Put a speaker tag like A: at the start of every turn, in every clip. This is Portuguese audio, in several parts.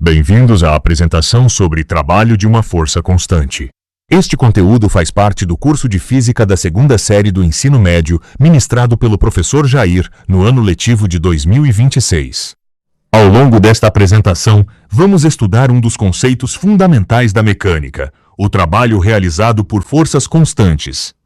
A: Bem-vindos à apresentação sobre trabalho de uma força constante. Este conteúdo faz parte do curso de Física da segunda série do ensino médio, ministrado pelo professor Jair, no ano letivo de 2026. Ao longo desta apresentação, vamos estudar um dos conceitos fundamentais da mecânica, o trabalho realizado por forças constantes.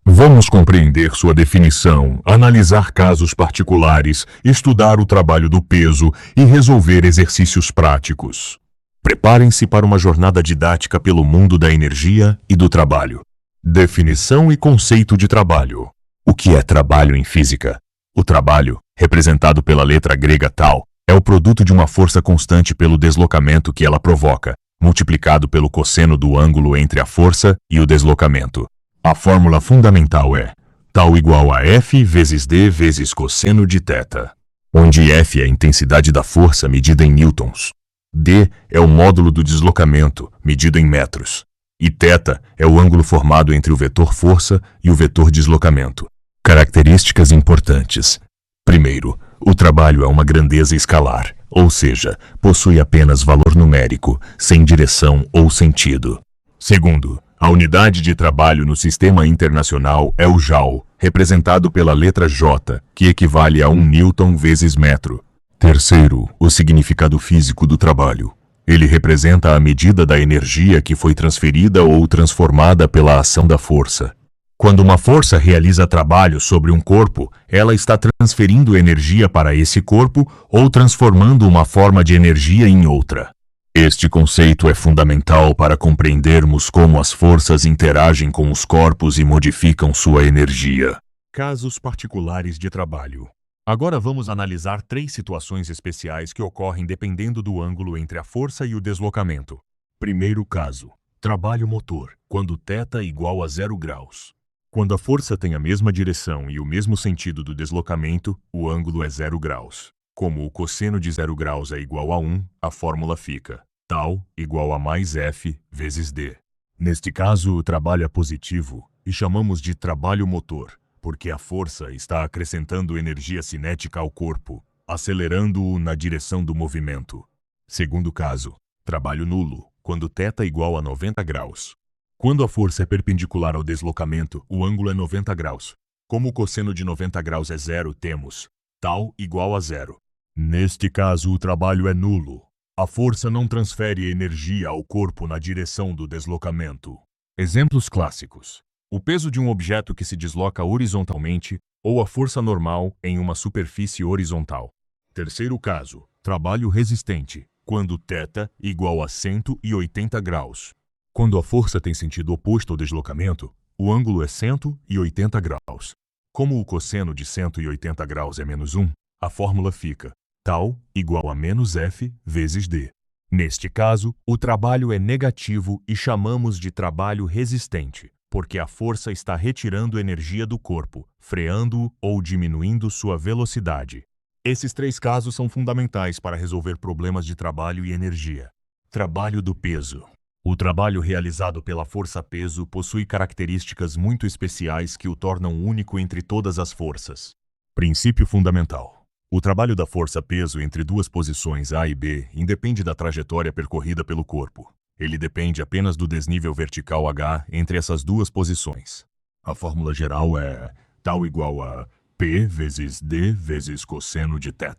A: Vamos compreender sua definição, analisar casos particulares, estudar o trabalho do peso e resolver exercícios práticos. Preparem-se para uma jornada didática pelo mundo da energia e do trabalho. Definição e conceito de trabalho. O que é trabalho em física? O trabalho, representado pela letra grega tau, é o produto de uma força constante pelo deslocamento que ela provoca, multiplicado pelo cosseno do ângulo entre a força e o deslocamento. A fórmula fundamental é tau igual a F vezes D vezes cosseno de θ, onde F é a intensidade da força medida em newtons, D é o módulo do deslocamento, medido em metros, e θ é o ângulo formado entre o vetor força e o vetor deslocamento. Características importantes. Primeiro, o trabalho é uma grandeza escalar, ou seja, possui apenas valor numérico, sem direção ou sentido. Segundo, a unidade de trabalho no sistema internacional é o Joule, representado pela letra J, que equivale a 1 newton vezes metro. Terceiro, o significado físico do trabalho. Ele representa a medida da energia que foi transferida ou transformada pela ação da força. Quando uma força realiza trabalho sobre um corpo, ela está transferindo energia para esse corpo ou transformando uma forma de energia em outra. Este conceito é fundamental para compreendermos como as forças interagem com os corpos e modificam sua energia. Casos particulares de trabalho. Agora vamos analisar 3 situações especiais que ocorrem dependendo do ângulo entre a força e o deslocamento. Primeiro caso, trabalho motor, quando θ é igual a 0 graus. Quando a força tem a mesma direção e o mesmo sentido do deslocamento, o ângulo é 0 graus. Como o cosseno de 0 graus é igual a 1, a fórmula fica tau igual a mais F vezes D. Neste caso, o trabalho é positivo e chamamos de trabalho motor, porque a força está acrescentando energia cinética ao corpo, acelerando-o na direção do movimento. Segundo caso, trabalho nulo, quando θ é igual a 90 graus. Quando a força é perpendicular ao deslocamento, o ângulo é 90 graus. Como o cosseno de 90 graus é zero, temos tau igual a 0. Neste caso, o trabalho é nulo. A força não transfere energia ao corpo na direção do deslocamento. Exemplos clássicos. O peso de um objeto que se desloca horizontalmente ou a força normal em uma superfície horizontal. Terceiro caso, trabalho resistente, quando θ igual a 180 graus. Quando a força tem sentido oposto ao deslocamento, o ângulo é 180 graus. Como o cosseno de 180 graus é menos 1, a fórmula fica tau igual a menos F vezes D. Neste caso, o trabalho é negativo e chamamos de trabalho resistente, porque a força está retirando energia do corpo, freando-o ou diminuindo sua velocidade. Esses 3 casos são fundamentais para resolver problemas de trabalho e energia. Trabalho do peso. O trabalho realizado pela força-peso possui características muito especiais que o tornam único entre todas as forças. Princípio fundamental. O trabalho da força-peso entre 2 posições A e B independe da trajetória percorrida pelo corpo. Ele depende apenas do desnível vertical H entre essas 2 posições. A fórmula geral é tau igual a P vezes D vezes cosseno de θ.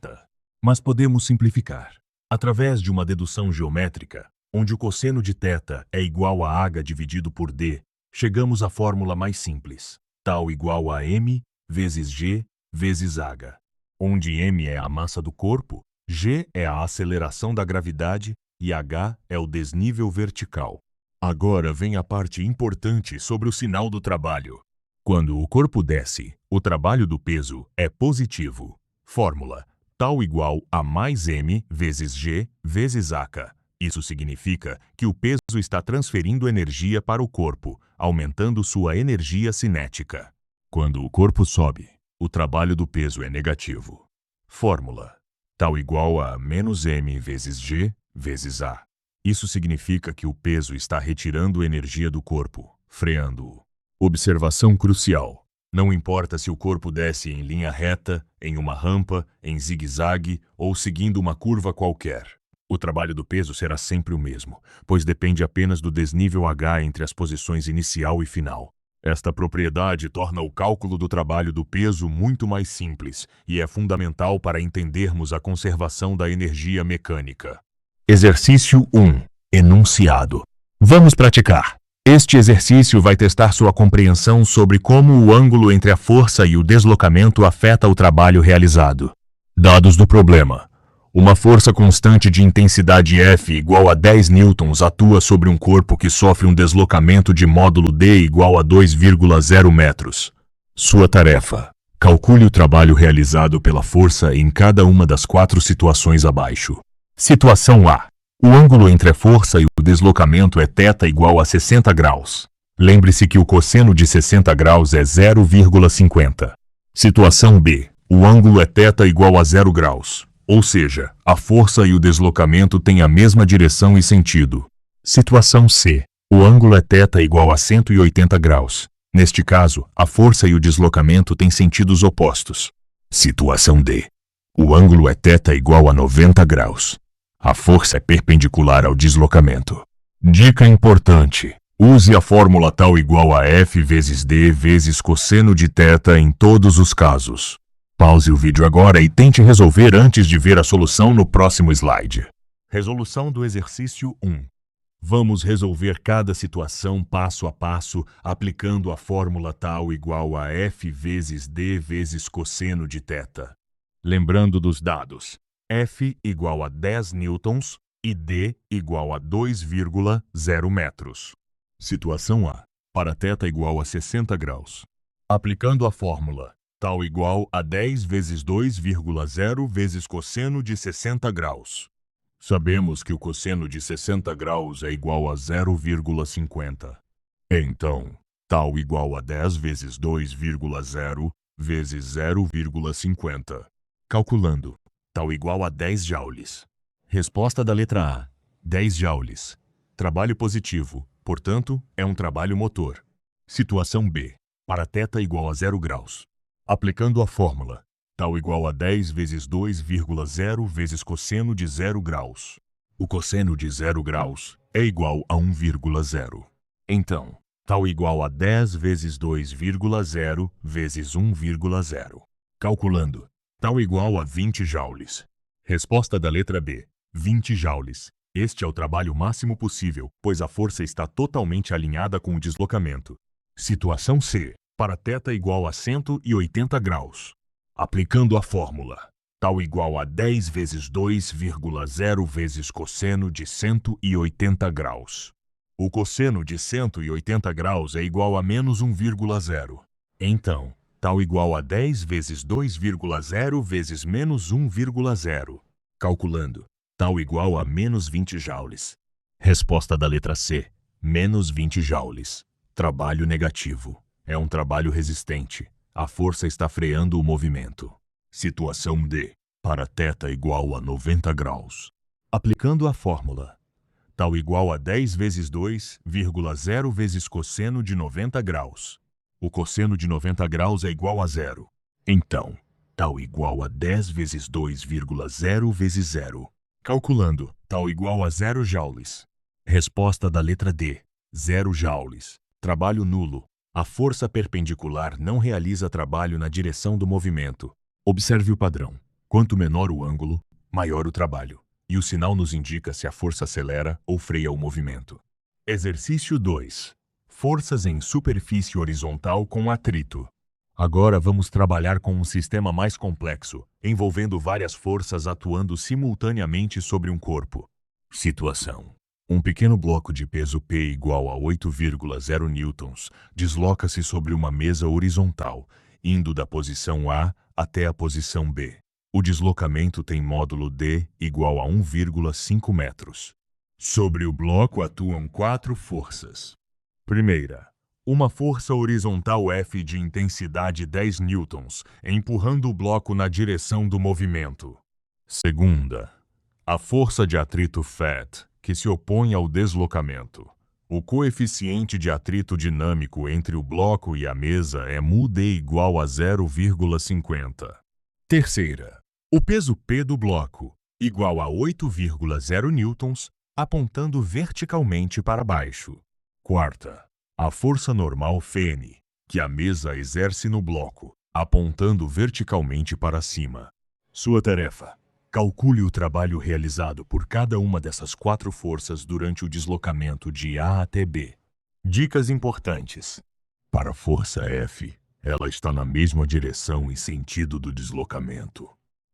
A: Mas podemos simplificar. Através de uma dedução geométrica, onde o cosseno de θ é igual a H dividido por D, chegamos à fórmula mais simples. Tau igual a M vezes G vezes H. Onde M é a massa do corpo, G é a aceleração da gravidade e H é o desnível vertical. Agora vem a parte importante sobre o sinal do trabalho. Quando o corpo desce, o trabalho do peso é positivo. Fórmula: tau igual a mais M vezes G vezes H. Isso significa que o peso está transferindo energia para o corpo, aumentando sua energia cinética. Quando o corpo sobe, o trabalho do peso é negativo. Fórmula: tau igual a menos M vezes G vezes A. Isso significa que o peso está retirando energia do corpo, freando-o. Observação crucial. Não importa se o corpo desce em linha reta, em uma rampa, em zigue-zague ou seguindo uma curva qualquer. O trabalho do peso será sempre o mesmo, pois depende apenas do desnível H entre as posições inicial e final. Esta propriedade torna o cálculo do trabalho do peso muito mais simples e é fundamental para entendermos a conservação da energia mecânica. Exercício 1. Enunciado. Vamos praticar. Este exercício vai testar sua compreensão sobre como o ângulo entre a força e o deslocamento afeta o trabalho realizado. Dados do problema. Uma força constante de intensidade F igual a 10 newtons atua sobre um corpo que sofre um deslocamento de módulo D igual a 2,0 metros. Sua tarefa. Calcule o trabalho realizado pela força em cada uma das 4 situações abaixo. Situação A. O ângulo entre a força e o deslocamento é θ igual a 60 graus. Lembre-se que o cosseno de 60 graus é 0,50. Situação B. O ângulo é θ igual a 0 graus. Ou seja, a força e o deslocamento têm a mesma direção e sentido. Situação C. O ângulo é θ igual a 180 graus. Neste caso, a força e o deslocamento têm sentidos opostos. Situação D. O ângulo é θ igual a 90 graus. A força é perpendicular ao deslocamento. Dica importante. Use a fórmula τ igual a F vezes D vezes cosseno de θ em todos os casos. Pause o vídeo agora e tente resolver antes de ver a solução no próximo slide. Resolução do exercício 1. Vamos resolver cada situação passo a passo, aplicando a fórmula τ igual a F vezes D vezes cosseno de θ. Lembrando dos dados. F igual a 10 newtons e D igual a 2,0 metros. Situação A. Para θ igual a 60 graus. Aplicando a fórmula τ igual a 10 vezes 2,0 vezes cosseno de 60 graus. Sabemos que o cosseno de 60 graus é igual a 0,50. Então, τ igual a 10 vezes 2,0 vezes 0,50. Calculando. τ igual a 10 joules. Resposta da letra A. 10 joules. Trabalho positivo, portanto, é um trabalho motor. Situação B. Para θ igual a 0 graus. Aplicando a fórmula, τ igual a 10 vezes 2,0 vezes cosseno de 0 graus. O cosseno de 0 graus é igual a 1,0. Então, τ igual a 10 vezes 2,0 vezes 1,0. Calculando, τ igual a 20 joules. Resposta da letra B. 20 joules. Este é o trabalho máximo possível, pois a força está totalmente alinhada com o deslocamento. Situação C. Para θ igual a 180 graus. Aplicando a fórmula, τ igual a 10 vezes 2,0 vezes cosseno de 180 graus. O cosseno de 180 graus é igual a menos 1,0. Então, τ igual a 10 vezes 2,0 vezes menos 1,0. Calculando, τ igual a menos 20 joules. Resposta da letra C. Menos 20 joules. Trabalho negativo. É um trabalho resistente. A força está freando o movimento. Situação D. Para θ igual a 90 graus. Aplicando a fórmula, τ igual a 10 vezes 2,0 vezes cosseno de 90 graus. O cosseno de 90 graus é igual a 0. Então, τ igual a 10 vezes 2,0 vezes 0. Calculando, τ igual a 0 joules. Resposta da letra D. 0 joules. Trabalho nulo. A força perpendicular não realiza trabalho na direção do movimento. Observe o padrão. Quanto menor o ângulo, maior o trabalho. E o sinal nos indica se a força acelera ou freia o movimento. Exercício 2. Forças em superfície horizontal com atrito. Agora vamos trabalhar com um sistema mais complexo, envolvendo várias forças atuando simultaneamente sobre um corpo. Situação. Um pequeno bloco de peso P igual a 8,0 newtons desloca-se sobre uma mesa horizontal, indo da posição A até a posição B. O deslocamento tem módulo D igual a 1,5 metros. Sobre o bloco atuam 4 forças. Primeira, uma força horizontal F de intensidade 10 newtons, empurrando o bloco na direção do movimento. Segunda, a força de atrito Φ, que se opõe ao deslocamento. O coeficiente de atrito dinâmico entre o bloco e a mesa é μd igual a 0,50. Terceira, o peso P do bloco, igual a 8,0 newtons, apontando verticalmente para baixo. Quarta, a força normal Fn, que a mesa exerce no bloco, apontando verticalmente para cima. Sua tarefa: calcule o trabalho realizado por cada uma dessas 4 forças durante o deslocamento de A até B. Dicas importantes. Para a força F, ela está na mesma direção e sentido do deslocamento.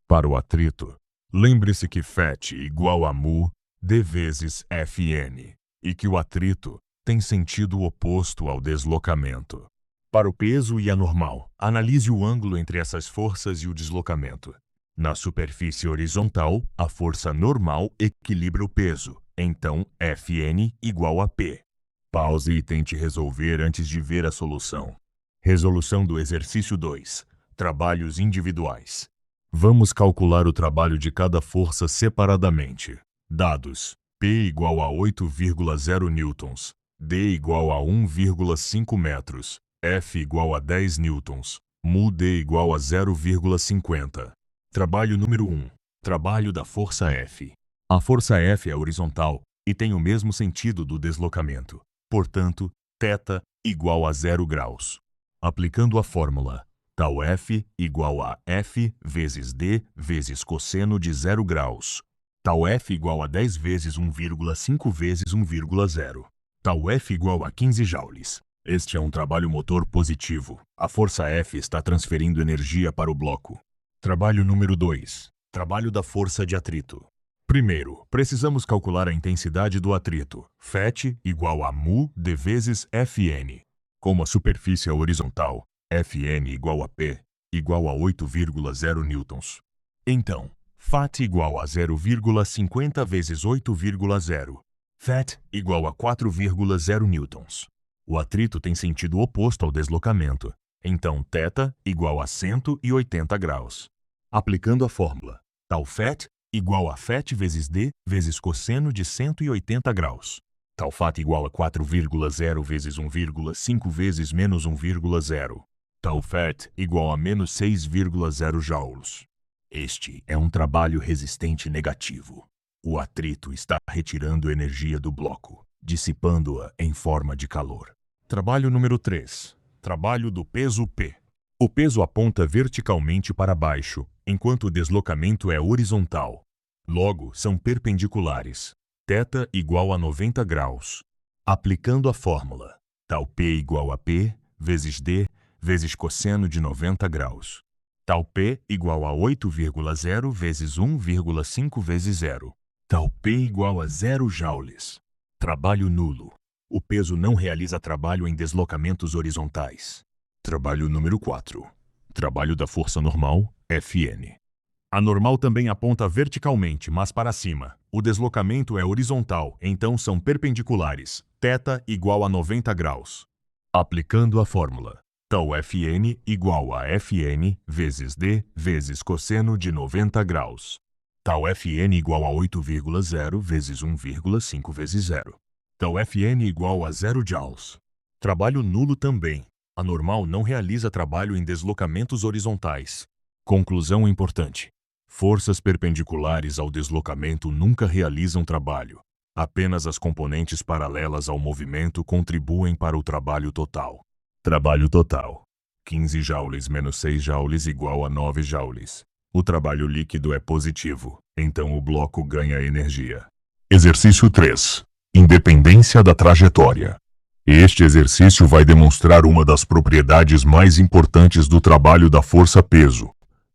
A: Para o atrito, lembre-se que Φ igual a μ d vezes Fn, e que o atrito tem sentido oposto ao deslocamento. Para o peso e a normal, analise o ângulo entre essas forças e o deslocamento. Na superfície horizontal, a força normal equilibra o peso, então Fn igual a P. Pause e tente resolver antes de ver a solução. Resolução do exercício 2. Trabalhos individuais. Vamos calcular o trabalho de cada força separadamente. Dados: P igual a 8,0 newtons, D igual a 1,5 metros, F igual a 10 newtons, μd igual a 0,50. Trabalho número 1. Trabalho da força F. A força F é horizontal e tem o mesmo sentido do deslocamento. Portanto, θ igual a 0 graus. Aplicando a fórmula, tal F igual a F vezes D vezes cosseno de 0 graus. Tal F igual a 10 vezes 1,5 vezes 1,0. Tal F igual a 15 joules. Este é um trabalho motor positivo. A força F está transferindo energia para o bloco. Trabalho número 2. Trabalho da força de atrito. Primeiro, precisamos calcular a intensidade do atrito. Φ igual a μ d vezes Fn. Como a superfície é horizontal, Fn igual a P, igual a 8,0 newtons. Então, Φ igual a 0,50 vezes 8,0. Φ igual a 4,0 newtons. O atrito tem sentido oposto ao deslocamento. Então, θ igual a 180 graus. Aplicando a fórmula, tal Φ igual a Φ vezes D vezes cosseno de 180 graus. Tal Φ igual a 4,0 vezes 1,5 vezes menos 1,0. Tal Φ igual a menos 6,0 joules. Este é um trabalho resistente negativo. O atrito está retirando energia do bloco, dissipando-a em forma de calor. Trabalho número 3. Trabalho do peso P. O peso aponta verticalmente para baixo, enquanto o deslocamento é horizontal. Logo, são perpendiculares. θ igual a 90 graus. Aplicando a fórmula, tal P igual a P vezes D vezes cosseno de 90 graus. Tal P igual a 8,0 vezes 1,5 vezes 0. Tal P igual a 0 joules. Trabalho nulo. O peso não realiza trabalho em deslocamentos horizontais. Trabalho número 4. Trabalho da força normal, Fn. A normal também aponta verticalmente, mas para cima. O deslocamento é horizontal, então são perpendiculares. θ igual a 90 graus. Aplicando a fórmula, tal Fn igual a Fn vezes D vezes cosseno de 90 graus. Tal Fn igual a 8,0 vezes 1,5 vezes 0. Tal Fn igual a 0 joules. Trabalho nulo também. A normal não realiza trabalho em deslocamentos horizontais. Conclusão importante. Forças perpendiculares ao deslocamento nunca realizam trabalho. Apenas as componentes paralelas ao movimento contribuem para o trabalho total. Trabalho total. 15 joules menos 6 joules igual a 9 joules. O trabalho líquido é positivo, então o bloco ganha energia. Exercício 3. Independência da trajetória. Este exercício vai demonstrar uma das propriedades mais importantes do trabalho da força-peso: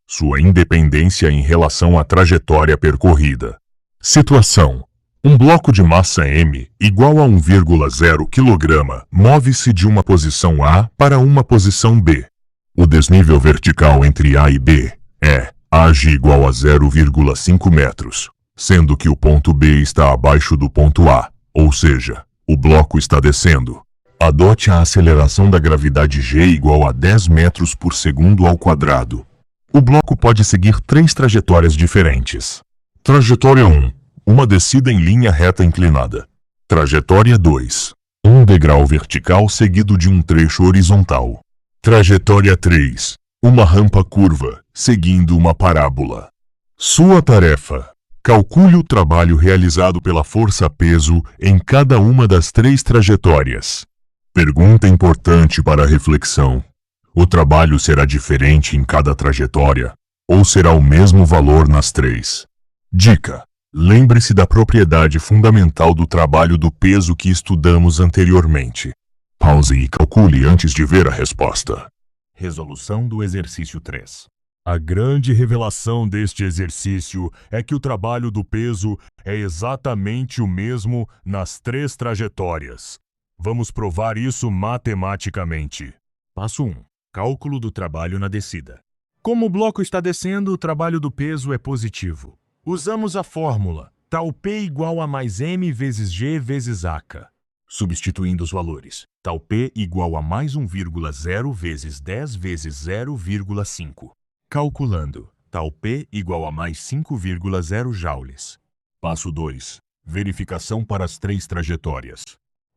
A: sua independência em relação à trajetória percorrida. Situação: um bloco de massa m igual a 1,0 kg move-se de uma posição A para uma posição B. O desnível vertical entre A e B é AG igual a 0,5 metros, sendo que o ponto B está abaixo do ponto A, ou seja, o bloco está descendo. Adote a aceleração da gravidade G igual a 10 metros por segundo ao quadrado. O bloco pode seguir 3 trajetórias diferentes. Trajetória 1. Uma descida em linha reta inclinada. Trajetória 2. Um degrau vertical seguido de um trecho horizontal. Trajetória 3. Uma rampa curva, seguindo uma parábola. Sua tarefa: Calcule o trabalho realizado pela força-peso em cada uma das 3 trajetórias. Pergunta importante para a reflexão. O trabalho será diferente em cada trajetória ou será o mesmo valor nas 3? Dica: lembre-se da propriedade fundamental do trabalho do peso que estudamos anteriormente. Pause e calcule antes de ver a resposta. Resolução do exercício 3. A grande revelação deste exercício é que o trabalho do peso é exatamente o mesmo nas 3 trajetórias. Vamos provar isso matematicamente. Passo 1. Cálculo do trabalho na descida. Como o bloco está descendo, o trabalho do peso é positivo. Usamos a fórmula, tal P igual a mais M vezes G vezes AK. Substituindo os valores, tal P igual a mais 1,0 vezes 10 vezes 0,5. Calculando, tal P igual a mais 5,0 joules. Passo 2. Verificação para as 3 trajetórias.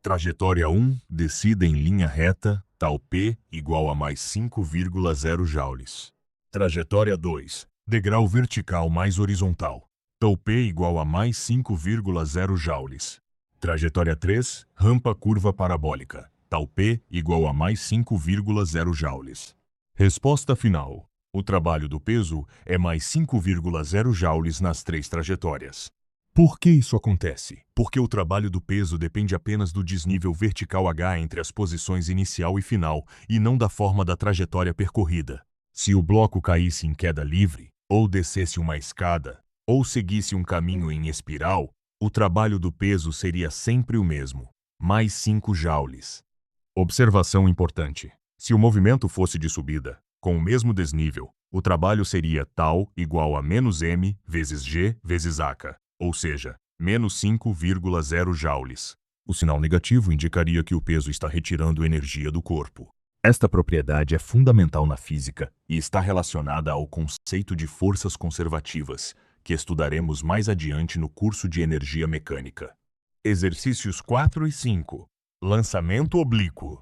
A: Trajetória 1, descida em linha reta, tal P igual a mais 5,0 joules. Trajetória 2, degrau vertical mais horizontal, tal P igual a mais 5,0 joules. Trajetória 3, rampa curva parabólica, tal P igual a mais 5,0 joules. Resposta final. O trabalho do peso é mais 5,0 joules nas 3 trajetórias. Por que isso acontece? Porque o trabalho do peso depende apenas do desnível vertical H entre as posições inicial e final, e não da forma da trajetória percorrida. Se o bloco caísse em queda livre, ou descesse uma escada, ou seguisse um caminho em espiral, o trabalho do peso seria sempre o mesmo, mais 5 joules. Observação importante. Se o movimento fosse de subida, com o mesmo desnível, o trabalho seria tal igual a menos M vezes G vezes AK, ou seja, menos 5,0 joules. O sinal negativo indicaria que o peso está retirando energia do corpo. Esta propriedade é fundamental na física e está relacionada ao conceito de forças conservativas, que estudaremos mais adiante no curso de energia mecânica. Exercícios 4 e 5. Lançamento oblíquo.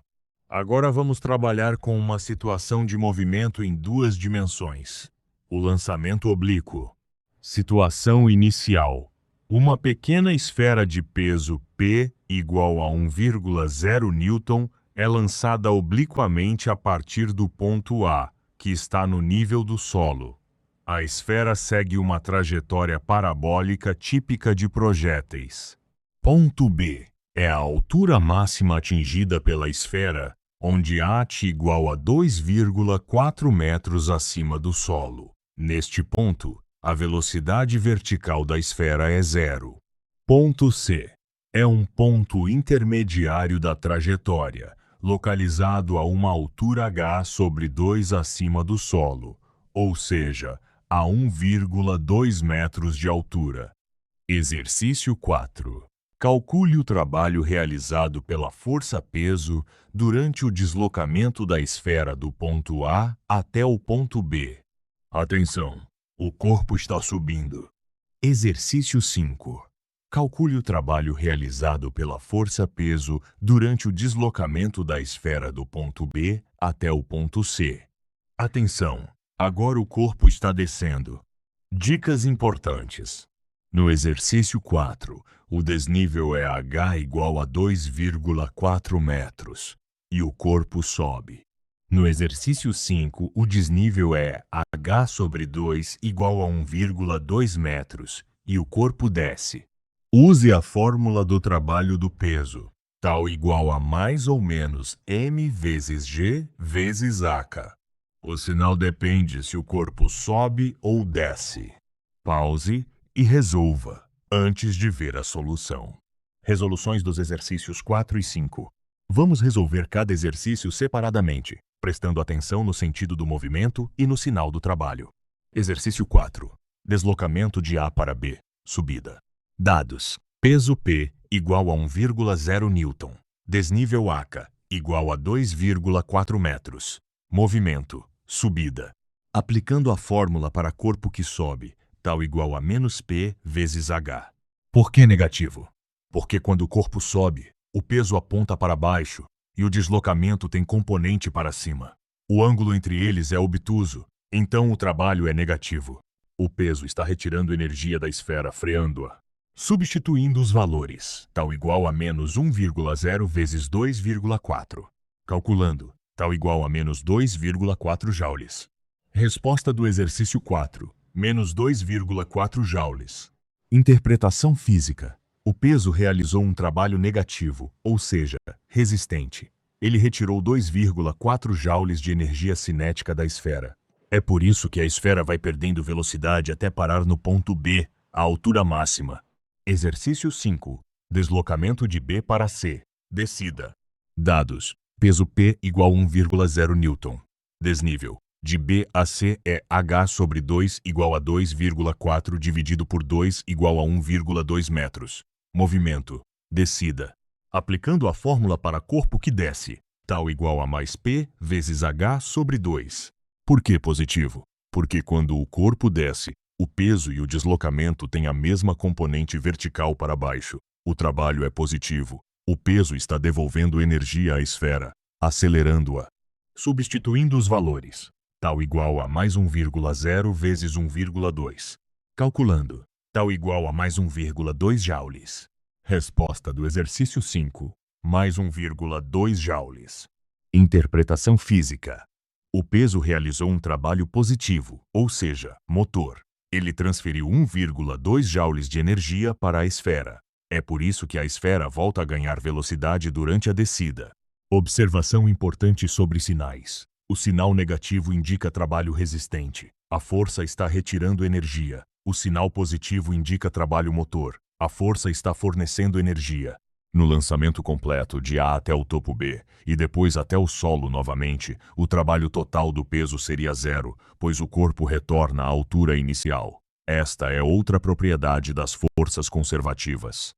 A: Agora vamos trabalhar com uma situação de movimento em 2 dimensões. O lançamento oblíquo. Situação inicial. Uma pequena esfera de peso P igual a 1,0 newton é lançada obliquamente a partir do ponto A, que está no nível do solo. A esfera segue uma trajetória parabólica típica de projéteis. Ponto B é a altura máxima atingida pela esfera, onde AT igual a 2,4 metros acima do solo. Neste ponto, a velocidade vertical da esfera é 0. Ponto C é um ponto intermediário da trajetória, localizado a uma altura h sobre 2 acima do solo, ou seja, a 1,2 metros de altura. Exercício 4. Calcule o trabalho realizado pela força-peso durante o deslocamento da esfera do ponto A até o ponto B. Atenção! O corpo está subindo. Exercício 5. Calcule o trabalho realizado pela força-peso durante o deslocamento da esfera do ponto B até o ponto C. Atenção! Agora o corpo está descendo. Dicas importantes. No exercício 4, o desnível é h igual a 2,4 metros e o corpo sobe. No exercício 5, o desnível é h sobre 2 igual a 1,2 metros e o corpo desce. Use a fórmula do trabalho do peso, tal igual a mais ou menos m vezes g vezes AK. O sinal depende se o corpo sobe ou desce. Pause e resolva, antes de ver a solução. Resoluções dos exercícios 4 e 5. Vamos resolver cada exercício separadamente, prestando atenção no sentido do movimento e no sinal do trabalho. Exercício 4. Deslocamento de A para B. Subida. Dados. Peso P igual a 1,0 newton. Desnível AK igual a 2,4 metros. Movimento. Subida. Aplicando a fórmula para corpo que sobe, tal igual a menos P vezes H. Por que negativo? Porque quando o corpo sobe, o peso aponta para baixo e o deslocamento tem componente para cima. O ângulo entre eles é obtuso, então o trabalho é negativo. O peso está retirando energia da esfera, freando-a. Substituindo os valores, tal igual a menos 1,0 vezes 2,4. Calculando, tal igual a menos 2,4 joules. Resposta do exercício 4, menos 2,4 joules. Interpretação física. O peso realizou um trabalho negativo, ou seja, resistente. Ele retirou 2,4 joules de energia cinética da esfera. É por isso que a esfera vai perdendo velocidade até parar no ponto B, a altura máxima. Exercício 5. Deslocamento de B para C. Descida. Dados. Peso P igual 1,0 Newton. Desnível. De B a C é H sobre 2 igual a 2,4 dividido por 2 igual a 1,2 metros. Movimento. Descida. Aplicando a fórmula para corpo que desce, tal igual a mais P vezes H sobre 2. Por que positivo? Porque quando o corpo desce, o peso e o deslocamento têm a mesma componente vertical para baixo. O trabalho é positivo. O peso está devolvendo energia à esfera, acelerando-a. Substituindo os valores, tal igual a mais 1,0 vezes 1,2. Calculando, tal igual a mais 1,2 joules. Resposta do exercício 5, mais 1,2 joules. Interpretação física. O peso realizou um trabalho positivo, ou seja, motor. Ele transferiu 1,2 joules de energia para a esfera. É por isso que a esfera volta a ganhar velocidade durante a descida. Observação importante sobre sinais. O sinal negativo indica trabalho resistente. A força está retirando energia. O sinal positivo indica trabalho motor. A força está fornecendo energia. No lançamento completo de A até o topo B e depois até o solo novamente, o trabalho total do peso seria zero, pois o corpo retorna à altura inicial. Esta é outra propriedade das forças conservativas.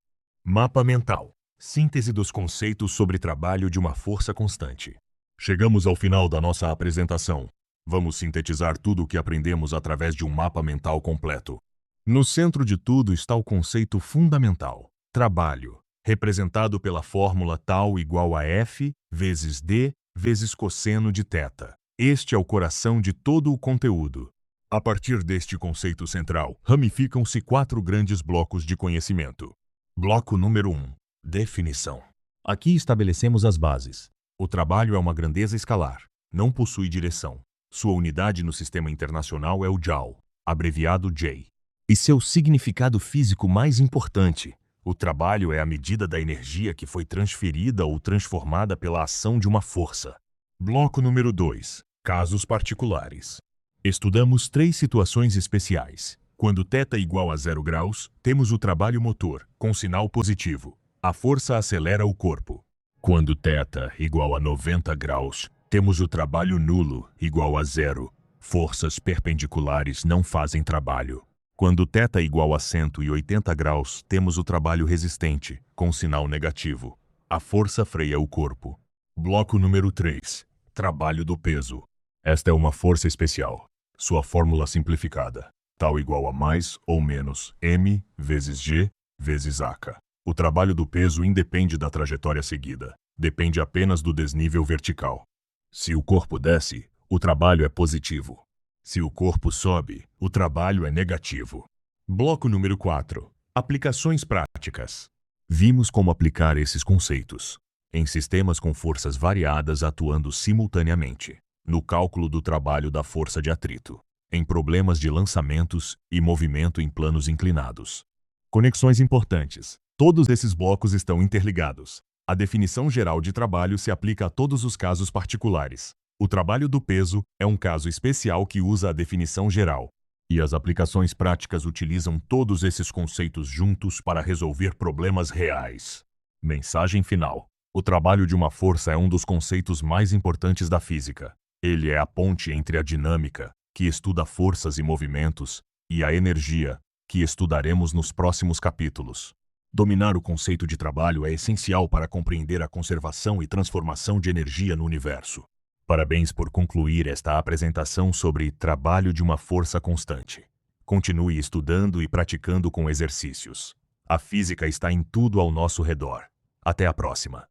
A: Mapa mental. Síntese dos conceitos sobre trabalho de uma força constante. Chegamos ao final da nossa apresentação. Vamos sintetizar tudo o que aprendemos através de um mapa mental completo. No centro de tudo está o conceito fundamental, trabalho, representado pela fórmula tal igual a F vezes D vezes cosseno de θ. Este é o coração de todo o conteúdo. A partir deste conceito central, ramificam-se 4 grandes blocos de conhecimento. Bloco número 1. Definição. Aqui estabelecemos as bases. O trabalho é uma grandeza escalar, não possui direção. Sua unidade no sistema internacional é o Joule, abreviado J. E seu significado físico mais importante, o trabalho é a medida da energia que foi transferida ou transformada pela ação de uma força. Bloco número 2. Casos particulares. Estudamos 3 situações especiais. Quando θ igual a 0 graus, temos o trabalho motor, com sinal positivo. A força acelera o corpo. Quando θ igual a 90 graus, temos o trabalho nulo, igual a zero. Forças perpendiculares não fazem trabalho. Quando θ igual a 180 graus, temos o trabalho resistente, com sinal negativo. A força freia o corpo. Bloco número 3. Trabalho do peso. Esta é uma força especial. Sua fórmula simplificada, tal igual a mais ou menos m vezes g vezes H. O trabalho do peso independe da trajetória seguida. Depende apenas do desnível vertical. Se o corpo desce, o trabalho é positivo. Se o corpo sobe, o trabalho é negativo. Bloco número 4. Aplicações práticas. Vimos como aplicar esses conceitos em sistemas com forças variadas atuando simultaneamente, no cálculo do trabalho da força de atrito, em problemas de lançamentos e movimento em planos inclinados. Conexões importantes. Todos esses blocos estão interligados. A definição geral de trabalho se aplica a todos os casos particulares. O trabalho do peso é um caso especial que usa a definição geral. E as aplicações práticas utilizam todos esses conceitos juntos para resolver problemas reais. Mensagem final. O trabalho de uma força é um dos conceitos mais importantes da física. Ele é a ponte entre a dinâmica, que estuda forças e movimentos, e a energia, que estudaremos nos próximos capítulos. Dominar o conceito de trabalho é essencial para compreender a conservação e transformação de energia no universo. Parabéns por concluir esta apresentação sobre trabalho de uma força constante. Continue estudando e praticando com exercícios. A física está em tudo ao nosso redor. Até a próxima.